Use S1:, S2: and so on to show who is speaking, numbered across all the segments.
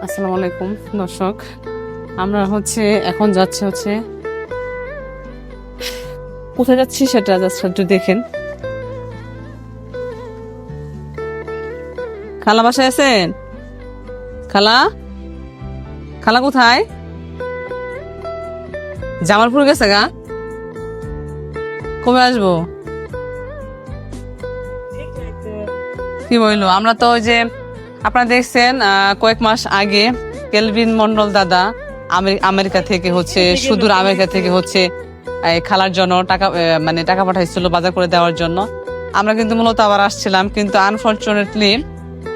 S1: আসসালামু আলাইকুম দর্শক, আমরা এখন যাচ্ছি কোথায় যাচ্ছি সেটা জাস্ট একটু দেখেন। খালা বাসায় আছেন? খালা খালা কোথায়? জামালপুর গেছে গা? কবে আসবো? কি বললো? আমরা তো ওই যে আপনারা দেখছেন কয়েক মাস আগে কেলভিন মন্ডল দাদা আমেরিকা থেকে সুদূর আমেরিকা থেকে এই খালার জন্য টাকা পাঠাইছিল বাজার করে দেওয়ার জন্য। আমরা কিন্তু মূলত আবার আসছিলাম, কিন্তু আনফরচুনেটলি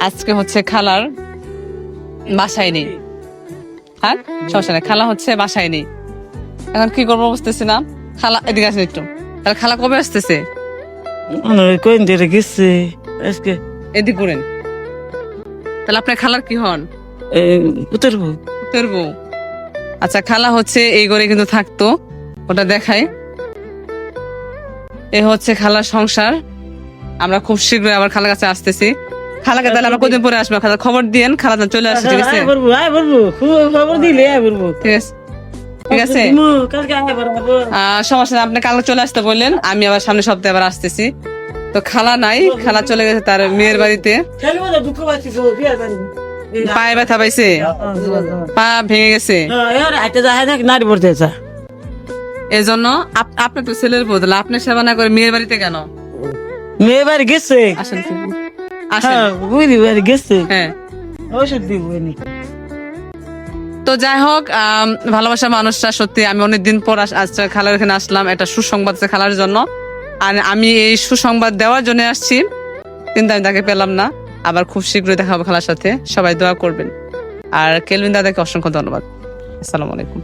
S1: আজকে খালার বাসায় নেই। হ্যাঁ, সমস্যা নেই, খালা বাসায় নেই। এখন কি করবো বুঝতেছি না। খালা এদিকে আসেন একটু। তাহলে খালা কবে আসতেছে?
S2: কয়েন দিয়ে গেছে আজকে।
S1: এদিক করেন। তাহলে আপনার খালার কি হন?
S2: উতরবো।
S1: উতরবো। আচ্ছা, খালা এই ঘরে কিন্তু থাকতো, ওটা দেখাই। এ খালার সংসার। আমরা খুব শীঘ্রই আবার খালার কাছে আসতেছি। খালাকে তাহলে আমরা কদিন পরে আসবো, খালা খবর দিয়েন, খালা চলে আসছে। ঠিক আছে,
S2: খবর দিলে
S1: ঠিক আছে, ঠিক আছে। সমস্যা নেই, আপনি কালকে চলে আসতে বললেন, আমি আবার সামনের সপ্তাহে আবার আসতেছি। তো খালা নাই, খালা চলে গেছে তার মেয়ের বাড়িতে। পায়ে ব্যথা পাইছে, পা ভেঙে গেছে। এই জন্য আপনি তো ছেলের বদলা, আপনার সেবা না করে মেয়ের বাড়িতে কেন?
S2: মেয়ে বাড়ি গেছে।
S1: আসেন
S2: বুঝলি বাড়ি গেছে।
S1: হ্যাঁ,
S2: ওষুধ দিব।
S1: তো যাই হোক, ভালোবাসা মানুষটা সত্যি, আমি অনেকদিন পর খালার এখানে আসলাম। একটা সুসংবাদ আছে খালার জন্য, আর আমি এই সুসংবাদ দেওয়ার জন্য আসছি, কিন্তু আমি তাকে পেলাম না। আবার খুব শীঘ্রই দেখা হবে খালার সাথে। সবাই দোয়া করবেন, আর কেলভিন দাদাকে অসংখ্য ধন্যবাদ। আসসালামু আলাইকুম।